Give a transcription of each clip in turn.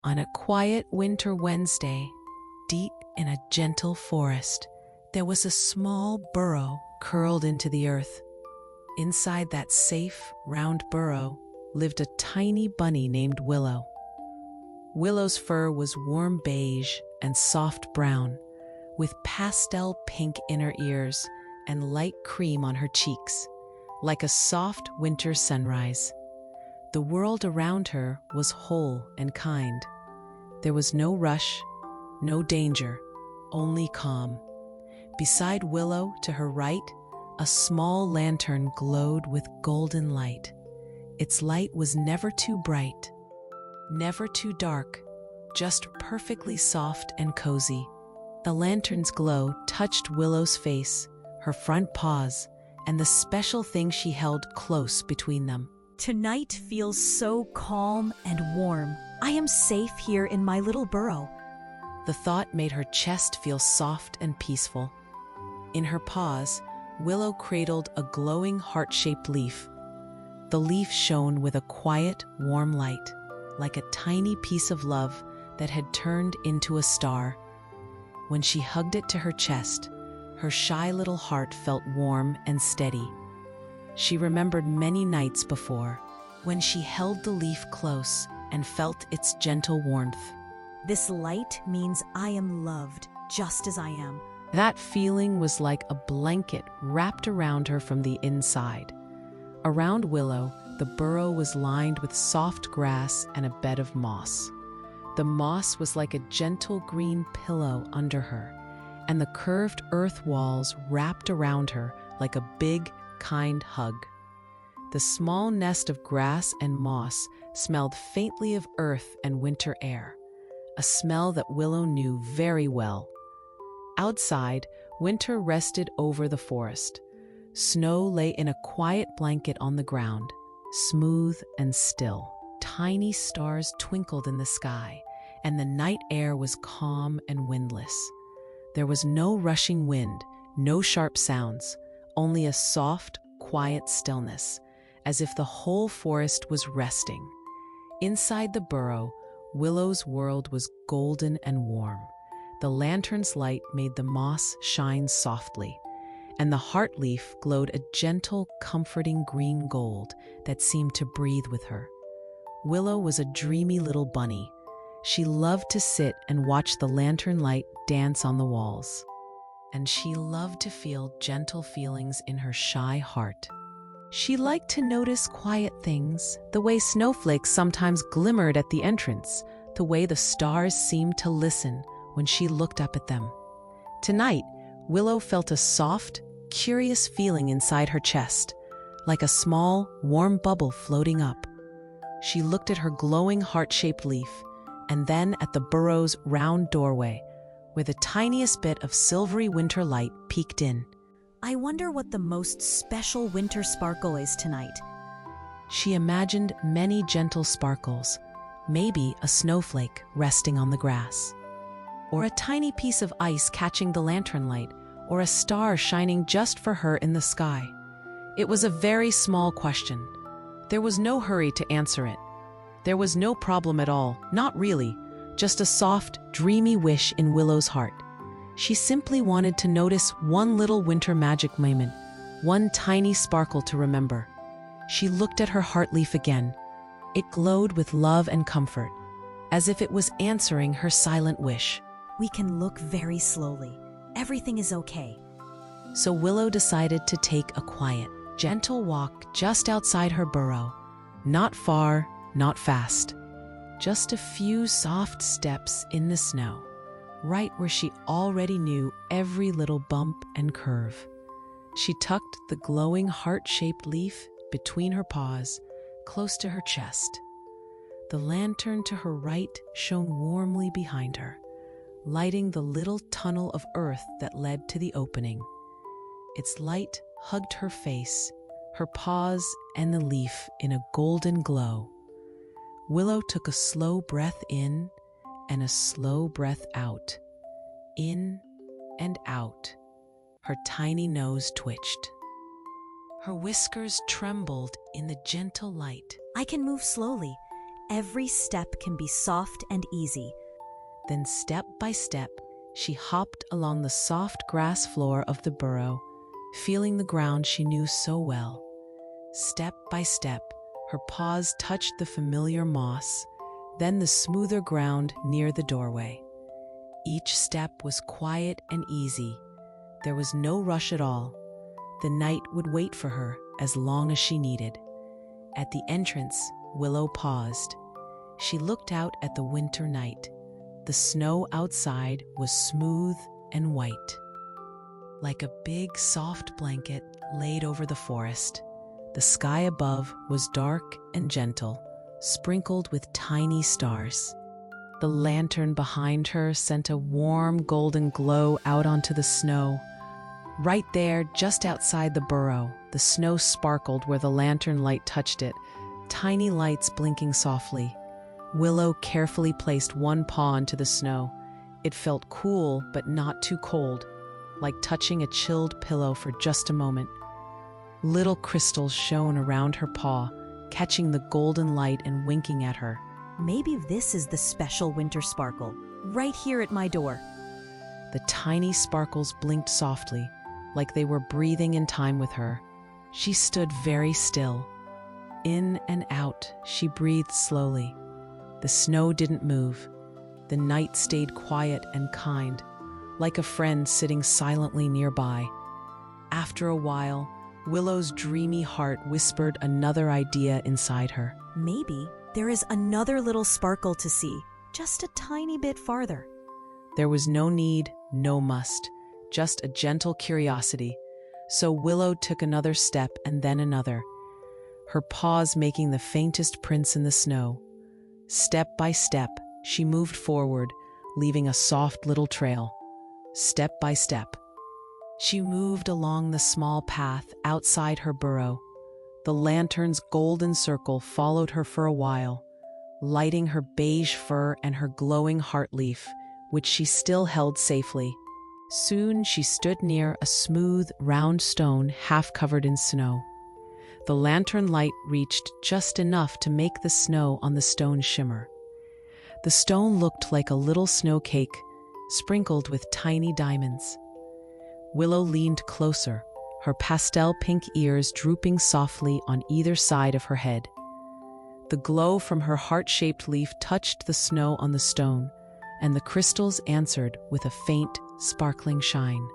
On a quiet winter Wednesday, deep in a gentle forest, there was a small burrow curled into the earth. Inside that safe, round burrow lived a tiny bunny named Willow. Willow's fur was warm beige and soft brown, with pastel pink inner ears and light cream on her cheeks, like a soft winter sunrise. The world around her was whole and kind. There was no rush, no danger, only calm. Beside Willow, to her right, a small lantern glowed with golden light. Its light was never too bright, never too dark, just perfectly soft and cozy. The lantern's glow touched Willow's face, her front paws, and the special thing she held close between them. Tonight feels so calm and warm. I am safe here in my little burrow. The thought made her chest feel soft and peaceful. In her paws, Willow cradled a glowing heart-shaped leaf. The leaf shone with a quiet, warm light, like a tiny piece of love that had turned into a star. When she hugged it to her chest, her shy little heart felt warm and steady. She remembered many nights before, when she held the leaf close and felt its gentle warmth. This light means I am loved just as I am. That feeling was like a blanket wrapped around her from the inside. Around Willow, the burrow was lined with soft grass and a bed of moss. The moss was like a gentle green pillow under her, and the curved earth walls wrapped around her like a big, kind hug. The small nest of grass and moss smelled faintly of earth and winter air, a smell that Willow knew very well. Outside, winter rested over the forest. Snow lay in a quiet blanket on the ground, smooth and still. Tiny stars twinkled in the sky, and the night air was calm and windless. There was no rushing wind, no sharp sounds, only a soft, quiet stillness, as if the whole forest was resting. Inside the burrow, Willow's world was golden and warm. The lantern's light made the moss shine softly, and the heartleaf glowed a gentle, comforting green gold that seemed to breathe with her. Willow was a dreamy little bunny. She loved to sit and watch the lantern light dance on the walls, and she loved to feel gentle feelings in her shy heart. She liked to notice quiet things, the way snowflakes sometimes glimmered at the entrance, the way the stars seemed to listen when she looked up at them. Tonight, Willow felt a soft, curious feeling inside her chest, like a small, warm bubble floating up. She looked at her glowing heart-shaped leaf, and then at the burrow's round doorway, where the tiniest bit of silvery winter light peeked in. I wonder what the most special winter sparkle is tonight. She imagined many gentle sparkles, maybe a snowflake resting on the grass, or a tiny piece of ice catching the lantern light, or a star shining just for her in the sky. It was a very small question. There was no hurry to answer it. There was no problem at all, not really, just a soft, dreamy wish in Willow's heart. She simply wanted to notice one little winter magic moment, one tiny sparkle to remember. She looked at her heartleaf again. It glowed with love and comfort, as if it was answering her silent wish. We can look very slowly. Everything is okay. So Willow decided to take a quiet, gentle walk just outside her burrow. Not far, not fast. Just a few soft steps in the snow, right where she already knew every little bump and curve. She tucked the glowing heart-shaped leaf between her paws, close to her chest. The lantern to her right shone warmly behind her, lighting the little tunnel of earth that led to the opening. Its light hugged her face, her paws, and the leaf in a golden glow. Willow took a slow breath in and a slow breath out. In and out. Her tiny nose twitched. Her whiskers trembled in the gentle light. I can move slowly. every step can be soft and easy. Then step by step, she hopped along the soft grass floor of the burrow, feeling the ground she knew so well. Step by step, her paws touched the familiar moss, then the smoother ground near the doorway. Each step was quiet and easy. There was no rush at all. The night would wait for her as long as she needed. At the entrance, Willow paused. She looked out at the winter night. The snow outside was smooth and white, like a big soft blanket laid over the forest. The sky above was dark and gentle, sprinkled with tiny stars. The lantern behind her sent a warm golden glow out onto the snow. Right there, just outside the burrow, the snow sparkled where the lantern light touched it, tiny lights blinking softly. Willow carefully placed one paw into the snow. It felt cool, but not too cold, like touching a chilled pillow for just a moment. Little crystals shone around her paw, catching the golden light and winking at her. Maybe this is the special winter sparkle, right here at my door. The tiny sparkles blinked softly, like they were breathing in time with her. She stood very still. In and out, she breathed slowly. The snow didn't move. The night stayed quiet and kind, like a friend sitting silently nearby. After a while, Willow's dreamy heart whispered another idea inside her. Maybe there is another little sparkle to see, just a tiny bit farther. There was no need, no must, just a gentle curiosity. So Willow took another step and then another, her paws making the faintest prints in the snow. Step by step, she moved forward, leaving a soft little trail. Step by step, she moved along the small path outside her burrow. The lantern's golden circle followed her for a while, lighting her beige fur and her glowing heartleaf, which she still held safely. Soon she stood near a smooth, round stone half covered in snow. The lantern light reached just enough to make the snow on the stone shimmer. The stone looked like a little snow cake, sprinkled with tiny diamonds. Willow leaned closer, her pastel pink ears drooping softly on either side of her head. The glow from her heart-shaped leaf touched the snow on the stone, and the crystals answered with a faint, sparkling shine.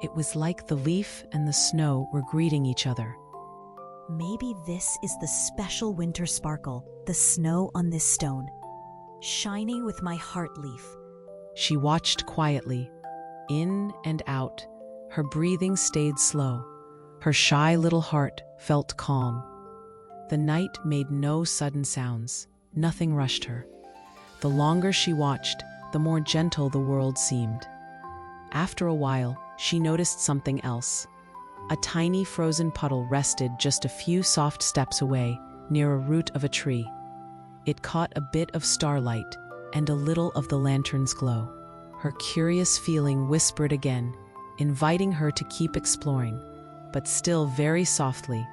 It was like the leaf and the snow were greeting each other. Maybe this is the special winter sparkle, the snow on this stone, shining with my heartleaf. She watched quietly, in and out. Her breathing stayed slow. Her shy little heart felt calm. The night made no sudden sounds. Nothing rushed her. The longer she watched, the more gentle the world seemed. After a while, she noticed something else. A tiny frozen puddle rested just a few soft steps away, near a root of a tree. It caught a bit of starlight and a little of the lantern's glow. Her curious feeling whispered again, inviting her to keep exploring, but still very softly,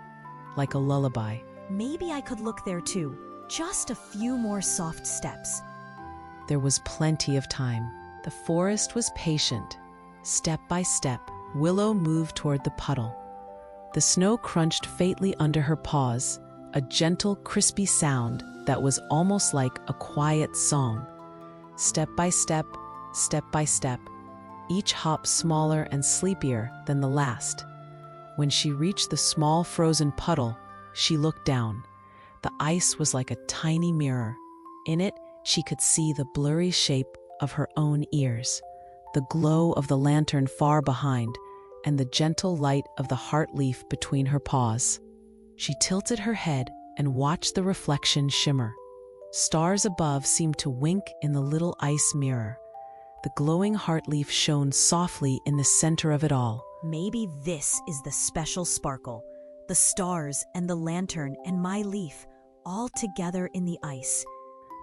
like a lullaby. Maybe I could look there too. Just a few more soft steps. There was plenty of time. The forest was patient. Step by step, Willow moved toward the puddle. The snow crunched faintly under her paws, a gentle, crispy sound that was almost like a quiet song. Step by step, each hop smaller and sleepier than the last. When she reached the small frozen puddle, she looked down. The ice was like a tiny mirror. In it, she could see the blurry shape of her own ears, the glow of the lantern far behind, and the gentle light of the heartleaf between her paws. She tilted her head and watched the reflection shimmer. Stars above seemed to wink in the little ice mirror. The glowing heartleaf shone softly in the center of it all. Maybe this is the special sparkle, the stars and the lantern and my leaf, all together in the ice.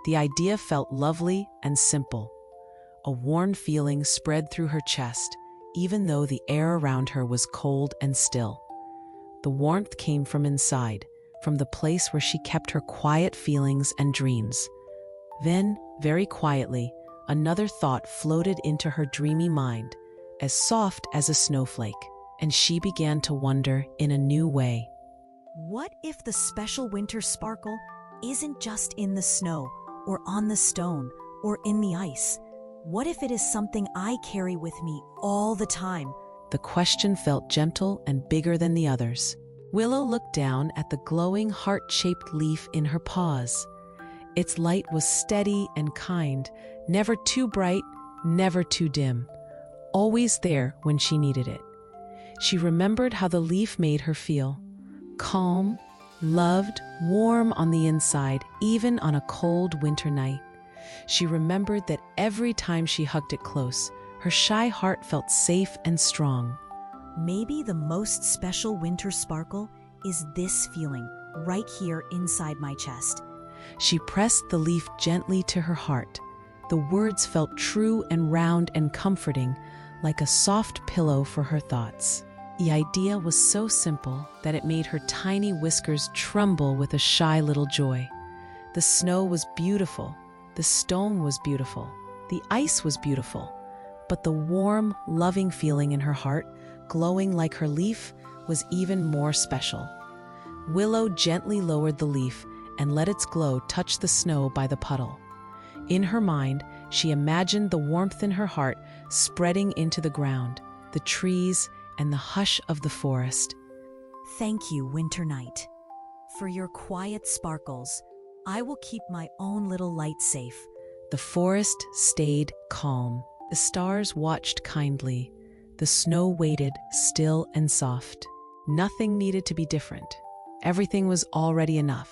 The idea felt lovely and simple. A warm feeling spread through her chest, even though the air around her was cold and still. The warmth came from inside, from the place where she kept her quiet feelings and dreams. Then, very quietly, another thought floated into her dreamy mind, as soft as a snowflake, and she began to wonder in a new way. What if the special winter sparkle isn't just in the snow, or on the stone, or in the ice? What if it is something I carry with me all the time? The question felt gentle and bigger than the others. Willow looked down at the glowing heart-shaped leaf in her paws. Its light was steady and kind, never too bright, never too dim, always there when she needed it. She remembered how the leaf made her feel. Calm, loved, warm on the inside, even on a cold winter night. She remembered that every time she hugged it close, her shy heart felt safe and strong. Maybe the most special winter sparkle is this feeling right here inside my chest. She pressed the leaf gently to her heart. The words felt true and round and comforting, like a soft pillow for her thoughts. The idea was so simple that it made her tiny whiskers tremble with a shy little joy. The snow was beautiful, the stone was beautiful, the ice was beautiful, but the warm, loving feeling in her heart, glowing like her leaf, was even more special. Willow gently lowered the leaf and let its glow touch the snow by the puddle. In her mind, she imagined the warmth in her heart spreading into the ground, the trees, and the hush of the forest. Thank you, winter night. For your quiet sparkles, I will keep my own little light safe. The forest stayed calm. The stars watched kindly. The snow waited, still and soft. Nothing needed to be different. Everything was already enough.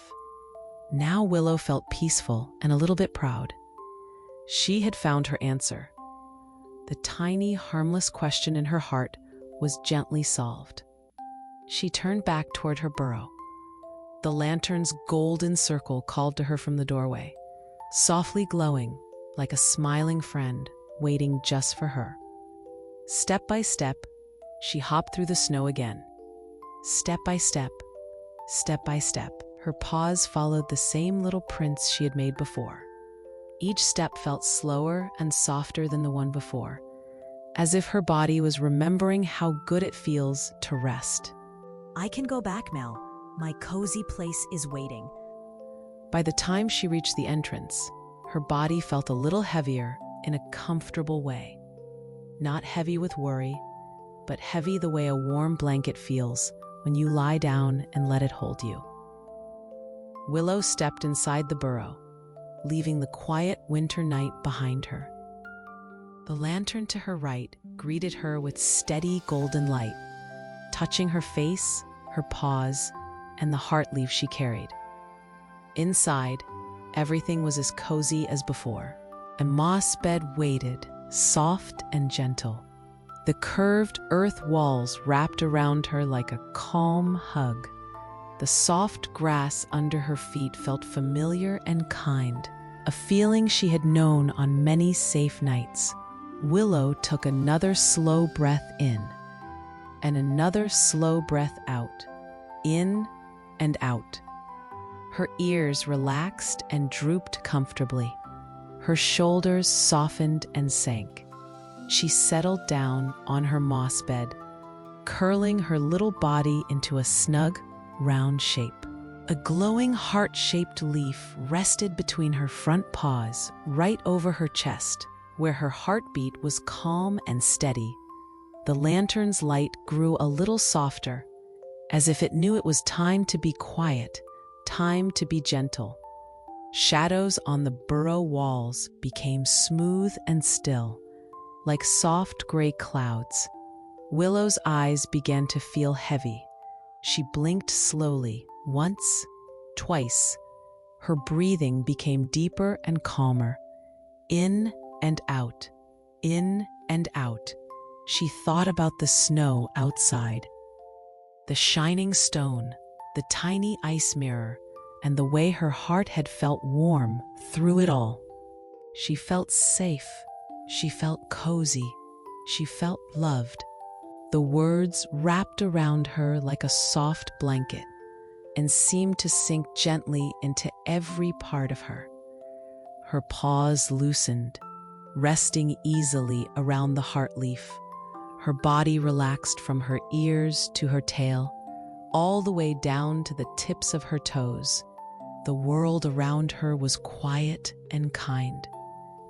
Now Willow felt peaceful and a little bit proud. She had found her answer. The tiny, harmless question in her heart was gently solved. She turned back toward her burrow. The lantern's golden circle called to her from the doorway, softly glowing like a smiling friend waiting just for her. Step by step, she hopped through the snow again. Step by step, step by step, her paws followed the same little prints she had made before. Each step felt slower and softer than the one before, as if her body was remembering how good it feels to rest. I can go back now. My cozy place is waiting. By the time she reached the entrance, her body felt a little heavier in a comfortable way. Not heavy with worry, but heavy the way a warm blanket feels when you lie down and let it hold you. Willow stepped inside the burrow, leaving the quiet winter night behind her. The lantern to her right greeted her with steady golden light, touching her face, her paws, and the heartleaf she carried. Inside, everything was as cozy as before. A moss bed waited, soft and gentle. The curved earth walls wrapped around her like a calm hug. The soft grass under her feet felt familiar and kind, a feeling she had known on many safe nights. Willow took another slow breath in, and another slow breath out, in and out. Her ears relaxed and drooped comfortably. Her shoulders softened and sank. She settled down on her moss bed, curling her little body into a snug, round shape. A glowing heart-shaped leaf rested between her front paws, right over her chest, where her heartbeat was calm and steady. The lantern's light grew a little softer, as if it knew it was time to be quiet, time to be gentle. Shadows on the burrow walls became smooth and still, like soft gray clouds. Willow's eyes began to feel heavy. She blinked slowly, once, twice. Her breathing became deeper and calmer. In and out, in and out. She thought about the snow outside, the shining stone, the tiny ice mirror, and the way her heart had felt warm through it all. She felt safe. She felt cozy. She felt loved. The words wrapped around her like a soft blanket. and seemed to sink gently into every part of her. Her paws loosened, resting easily around the Heartleaf. Her body relaxed from her ears to her tail, all the way down to the tips of her toes. The world around her was quiet and kind.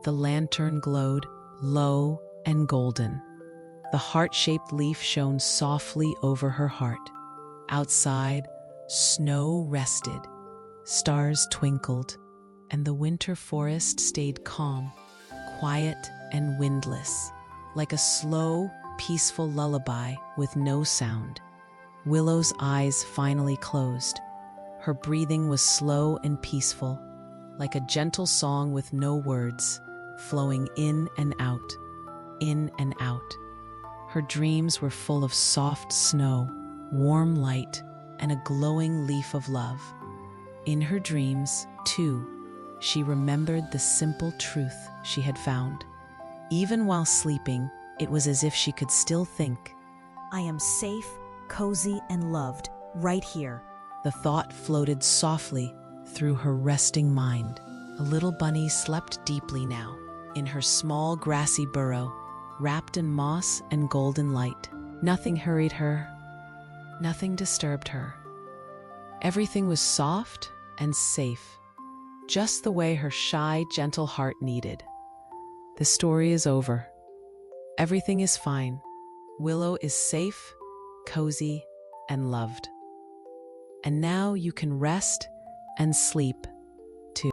The lantern glowed low and golden. The heart-shaped leaf shone softly over her heart. Outside, snow rested, stars twinkled, and the winter forest stayed calm, quiet and windless, like a slow, peaceful lullaby with no sound. Willow's eyes finally closed. Her breathing was slow and peaceful, like a gentle song with no words, flowing in and out, in and out. Her dreams were full of soft snow, warm light, and a glowing leaf of love. In her dreams, too, she remembered the simple truth she had found. Even while sleeping, it was as if she could still think. I am safe, cozy, and loved right here. The thought floated softly through her resting mind. A little bunny slept deeply now, in her small grassy burrow, wrapped in moss and golden light. Nothing hurried her. Nothing disturbed her. Everything was soft and safe, just the way her shy, gentle heart needed. The story is over. Everything is fine. Willow is safe, cozy, and loved. And now you can rest and sleep